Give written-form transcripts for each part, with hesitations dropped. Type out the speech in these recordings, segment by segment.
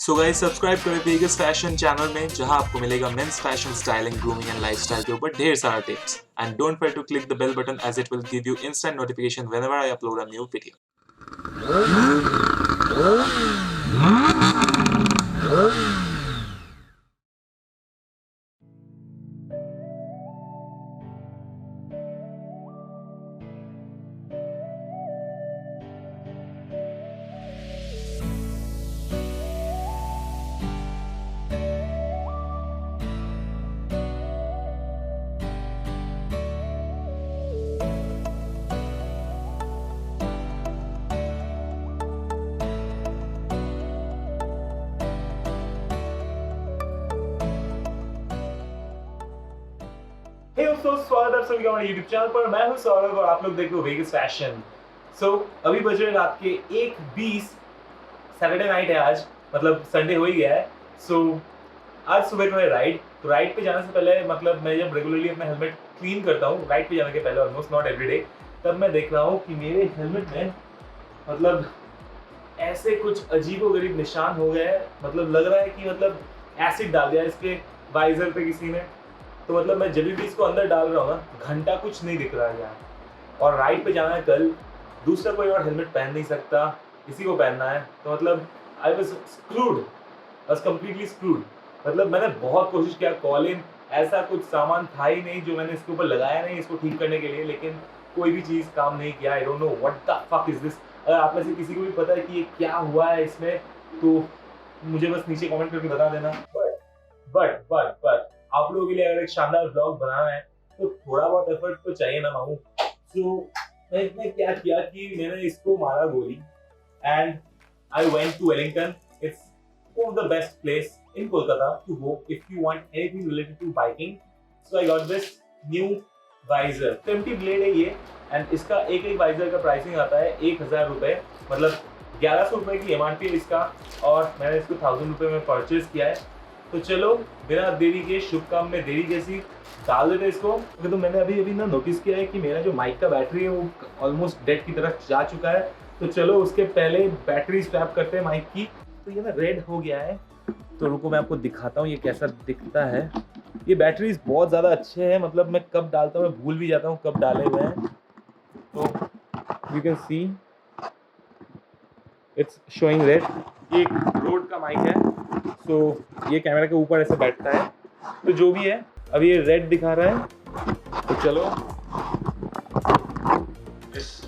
सो guys subscribe करें Vegas fashion channel में, जहां आपको मिलेगा men's fashion, styling, grooming and lifestyle के ऊपर ढेर सारा tips. And don't forget to click the bell button as it will give you instant notification whenever I upload a new video. दोस्तों, स्वागत है आप सभी का हमारे YouTube चैनल पर। मैं हूं सौरभ और आप लोग देख रहे हो वेगस फैशन। अभी बज रहे रात के 1:20, सैटरडे नाइट है आज, मतलब संडे हो ही गया है। आज सुबह को है राइड। तो राइड पे जाने से पहले, मतलब मैं जब रेगुलरली अपना हेलमेट क्लीन करता हूँ राइड पे जाने के पहले, ऑलमोस्ट नॉट एवरीडे, तब मैं देख रहा हूँ कि मेरे हेलमेट में मतलब ऐसे कुछ अजीबोगरीब निशान हो गए हैं। मतलब लग रहा है कि मतलब एसिड डाल दिया इसके वाइजर पे किसी ने। तो मतलब मैं जब भी इसको अंदर डाल रहा हूँ ना, घंटा कुछ नहीं दिख रहा है यार। और राइड पे जाना है कल, दूसरा कोई और हेलमेट पहन नहीं सकता, इसी को पहनना है। तो मतलब I was screwed, was completely screwed. मतलब मैंने बहुत कोशिश किया, कॉल इन, ऐसा कुछ सामान था ही नहीं जो मैंने इसके ऊपर लगाया नहीं इसको ठीक करने के लिए, लेकिन कोई भी चीज़ काम नहीं किया। I don't know what the fuck is this. अगर आप में से किसी को भी पता है कि ये क्या हुआ है इसमें, तो मुझे बस नीचे कमेंट करके बता देना। बट आप लोगों के लिए अगर एक शानदार ब्लॉग बनाना है तो थोड़ा बहुत एफर्ट तो चाहिए ना मामू। मैंने क्या किया कि मैंने इसको मारा गोली and I went to Wellington. It's one of the best place in Kolkata to go if you want anything related to biking. So I got this new visor, 20 blade है ये, एंड इसका एक वाइजर का प्राइसिंग आता है 1000 रुपये, मतलब 1100 रुपये की एमआरपी है इसका, और मैंने इसको 1000 रुपये में परचेज किया है। तो चलो बिना देरी के, शुभ काम में देरी कैसी, डाल देते इसको। तो मैंने अभी ना नोटिस किया है कि मेरा जो माइक का बैटरी है वो ऑलमोस्ट डेड की तरफ जा चुका है। तो चलो उसके पहले बैटरी स्वैप करते हैं माइक की। तो ये ना रेड हो गया है, तो रुको मैं आपको दिखाता हूँ ये कैसा दिखता है। ये बैटरीज बहुत ज़्यादा अच्छे हैं, मतलब मैं कब डालता हूँ मैं भूल भी जाता हूँ कब डाले हुए हैं। तो you can see it's showing red. ये एक रोड का माइक है, तो ये कैमरा के ऊपर ऐसे बैठता है। तो जो भी है अभी ये रेड दिखा रहा है। तो चलो इस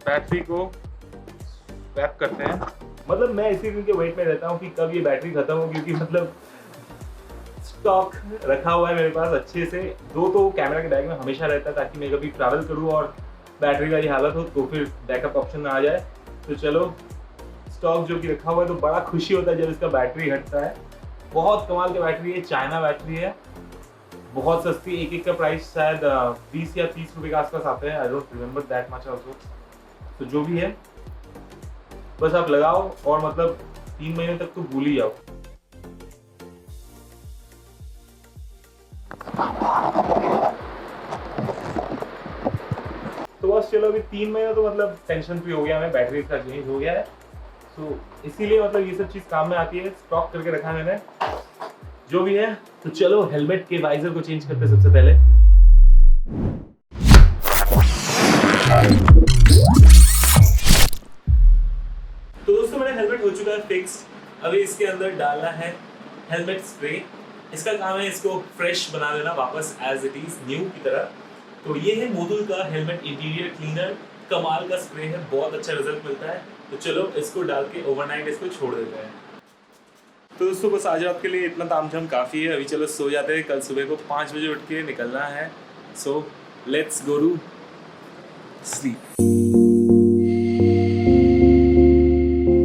बैटरी को स्वैप करते हैं। मतलब मैं इसी दिन के वेट में रहता हूँ कि कब ये बैटरी खत्म हो, क्योंकि मतलब स्टॉक रखा हुआ है मेरे पास अच्छे से। दो तो कैमरा के बैग में हमेशा रहता है, ताकि मैं कभी ट्रैवल करूँ और बैटरी का ये हालत हो तो फिर बैकअप ऑप्शन में आ जाए। तो चलो स्टॉक जो कि रखा हुआ है, तो बड़ा खुशी होता है जब इसका बैटरी हटता है। बहुत कमाल की बैटरी है, चाइना बैटरी है, बहुत सस्ती। एक का प्राइस शायद 20 या 30 रुपये के आसपास आते हैं। I don't remember that much also. तो जो भी है बस आप लगाओ और मतलब 3 महीने तक तो भूल ही जाओ। तो बस चलो अभी 3 महीने तो मतलब टेंशन फ्री हो गया, हमें बैटरी का चेंज हो गया है। तो इसीलिए मतलब ये सब चीज़ काम में आती है। स्टॉक करके रखा है मैंने, जो भी है। तो चलो हेलमेट के वाइजर को चेंज करते हैं सबसे पहले। तो दोस्तों मेरा हेलमेट हो चुका है फिक्स। अभी इसके अंदर डालना है हेलमेट स्प्रे। इसका काम है इसको फ्रेश बना देना वापस एज इट इज न्यू की तरह। तो ये है मोदुल का हेलमेट इंटीरियर क्लीनर। कमाल का स्प्रे है, बहुत अच्छा रिजल्ट मिलता है। तो चलो इसको डाल के ओवरनाइट इसको छोड़ देते हैं। तो दोस्तों बस आज रात के लिए इतना तामझाम काफ़ी है। अभी चलो सो जाते हैं, कल सुबह को 5 बजे उठ के निकलना है। So let's go to sleep.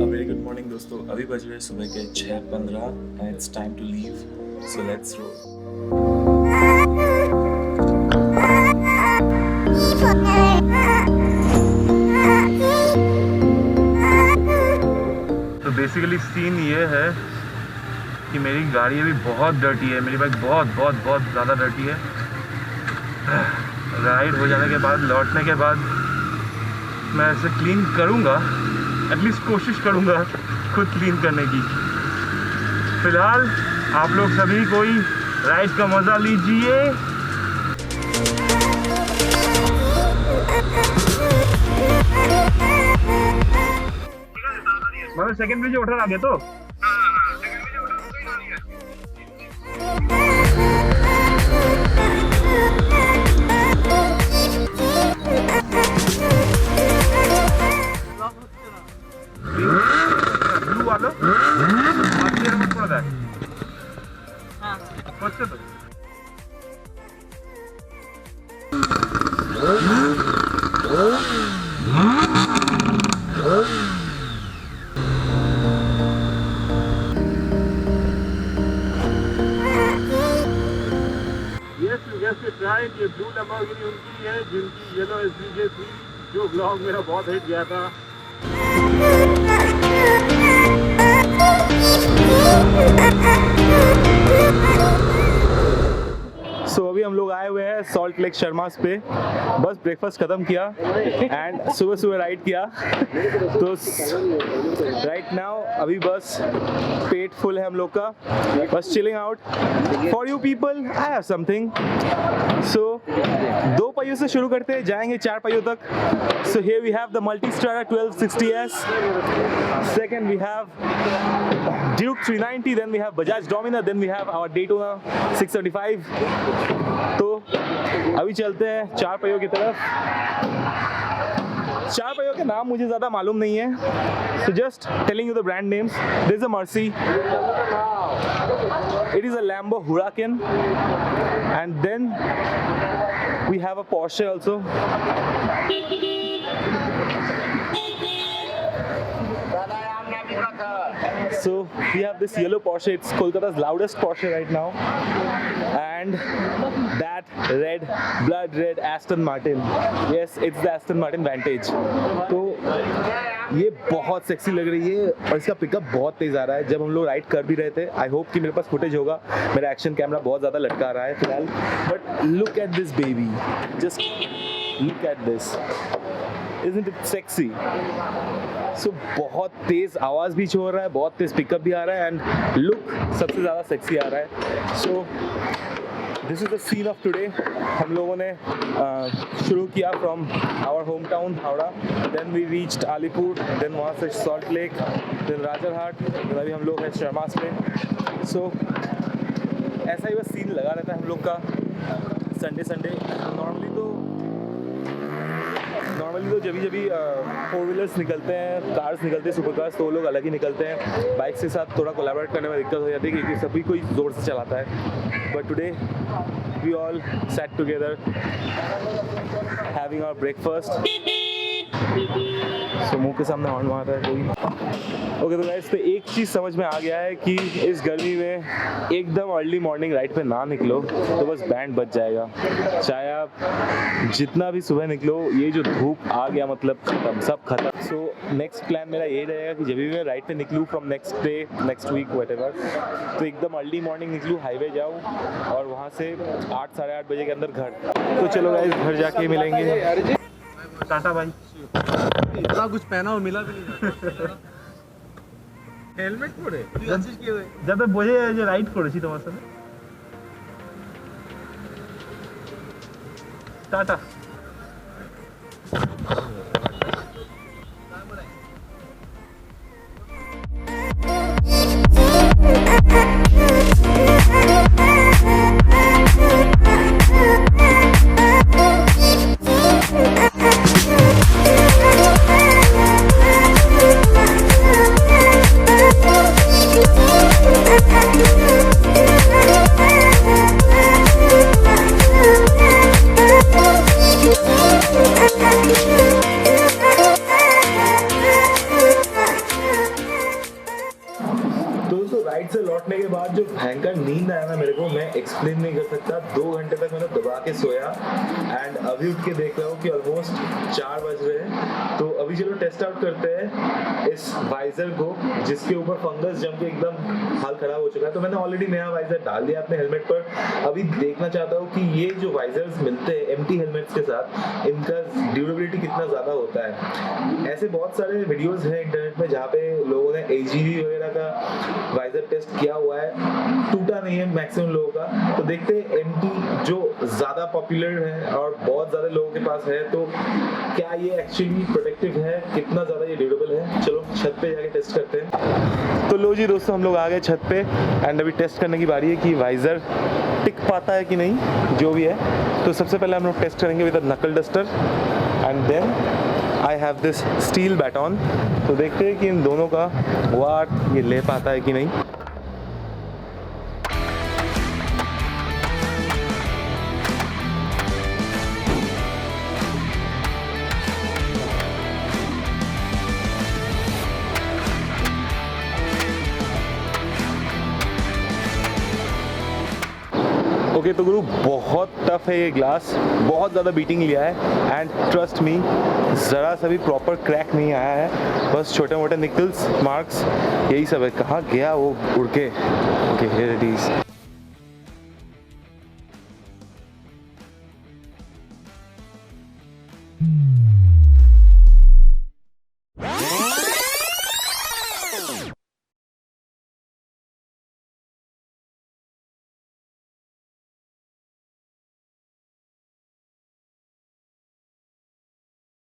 Very good morning दोस्तों, अभी बज रहे सुबह के 6:15 and it's time to leave. So let's roll. Basically scene ये है कि मेरी गाड़ी अभी बहुत डर्टी है, मेरी बाइक बहुत ज़्यादा डर्टी है। राइड हो जाने के बाद, लौटने के बाद मैं ऐसे क्लीन करूँगा, एटलीस्ट कोशिश करूँगा खुद क्लीन करने की। फिलहाल आप लोग सभी कोई राइड का मजा लीजिए। मतलब सेकंड ब्रिज उठा आगे तो ब्लू वाला मत पड़ा है। हाँ तो ये ब्लू लैम्बोर्गिनी उनकी है जिनकी येलो एसडीजे थी, जो ब्लॉग मेरा बहुत हिट गया था। सो अभी हम लोग आए हुए हैं सॉल्ट लेक शर्मास पे, बस ब्रेकफास्ट ख़त्म किया एंड सुबह सुबह राइड किया। तो राइट नाउ अभी बस पेट फुल है हम लोग का, बस chilling out. For you people I have something. So 2 पहियों से शुरू करते हैं, जाएंगे 4 पहियों तक। So here we have the Multistrada 1260S, second we have Duke 390, then we have Bajaj Dominar, then we have our Daytona 635। तो अभी चलते हैं 4 पहियों की तरफ। 4 पहियों के नाम मुझे ज़्यादा मालूम नहीं है, so just telling you the brand names. There is a Mercy, it is a Lambo Huracan, and then we have a Porsche also. So we have this yellow Porsche, it's Kolkata's loudest Porsche right now, and that red, blood red Aston Martin. Yes, it's the Aston Martin Vantage. तो ये बहुत sexy लग रही है और इसका pickup बहुत तेज आ रहा है। जब हम लोग राइड कर भी रहे थे, आई होप कि मेरे पास फुटेज होगा, मेरा एक्शन कैमरा बहुत ज़्यादा लटका रहा है फिलहाल, but look at this baby, just look at this, isn't it sexy? So बहुत तेज आवाज़ भी छोड़ रहा है, बहुत तेज पिकअप भी आ रहा है, एंड लुक सबसे ज़्यादा सेक्सी आ रहा है। So this is the scene of today. हम लोगों ने शुरू किया from our home town Howrah, then we reached Alipore, then वहाँ से Salt Lake, then Rajarhat, then अभी हम लोग हैं शर्मास में। सो ऐसा ही बस सीन लगा रहता है हम लोग का संडे। नॉर्मली तो जब भी 4 व्हीलर्स निकलते हैं, कार्स निकलते हैं, सुपर कार्स, तो वो लोग अलग ही निकलते हैं। बाइक के साथ थोड़ा कोलैबोरेट करने में दिक्कत हो जाती है क्योंकि सभी कोई ज़ोर से चलाता है। But today we all sat together having our breakfast. So मुँह के सामने हॉर्न मार रहा है कोई। ओके तो गाइस, तो एक चीज़ समझ में आ गया है कि इस गर्मी में एकदम अर्ली मॉर्निंग राइड पे ना निकलो तो बस बैंड बच जाएगा। चाहे आप जितना भी सुबह निकलो, ये जो धूप आ गया मतलब खत्म, सब खत्म। सो नेक्स्ट प्लान मेरा ये रहेगा कि जब भी मैं राइड पे निकलूँ from next day, next week whatever, तो एकदम अर्ली मॉर्निंग निकलूँ, हाईवे जाऊँ और वहाँ से 8 साढ़े 8 बजे के अंदर घर। तो चलो गाइस, घर जाके मिलेंगे। टाटा भाई। इतना कुछ पहना और मिला भी नहीं। हेलमेट पड़े जब बोझे যে রাইড করেছি তোমার সাথে। টাটা। लौटने के बाद जो भयंकर नींद आया ना मेरे को, मैं एक्सप्लेन नहीं कर सकता। 2 घंटे तक मैंने दबा के सोया एंड अभी उठ के देख रहा हूँ कि ऑलमोस्ट 4 बज रहे हैं। तो अभी चलो टेस्ट आउट करते हैं इस वाइजर को, जिसके ऊपर फंगस जम के एकदम हाल खराब हो चुका है। तो मैंने ऑलरेडी नया वाइजर डाल दिया अपने हेलमेट पर। अभी देखना चाहता हूँ कि ये जो वाइजर्स मिलते हैं एम्प्टी हेलमेट्स के साथ, इनका ड्यूरेबिलिटी कितना ज़्यादा होता है। ऐसे बहुत सारे वीडियोज़ हैं इंटरनेट में जहाँ पे लोगों ने AGV वगैरह का वाइजर टेस्ट किया हुआ है, टूटा नहीं है मैक्सिमम लोगों का। तो देखते हैं एमटी जो ज़्यादा पॉपुलर है और बहुत ज़्यादा लोगों के पास है, तो क्या ये एक्चुअली प्रोटेक्टिव है, कितना ज़्यादा ये ड्यूरेबल है। चलो छत पे जाके टेस्ट करते हैं। तो लो जी दोस्तों, हम लोग आ गए छत पे एंड अभी टेस्ट करने की बारी है कि वाइजर टिक पाता है कि नहीं, जो भी है। तो सबसे पहले हम लोग टेस्ट करेंगे with knuckle duster and then I have this steel baton. तो देखते हैं कि इन दोनों का वाट ये ले पाता है कि नहीं। ओके तो गुरु, बहुत टफ है ये ग्लास, बहुत ज़्यादा बीटिंग लिया है एंड ट्रस्ट मी ज़रा सा भी प्रॉपर क्रैक नहीं आया है, बस छोटे मोटे निकल्स मार्क्स यही सब है। कहाँ गया वो उड़ के। Okay here it is.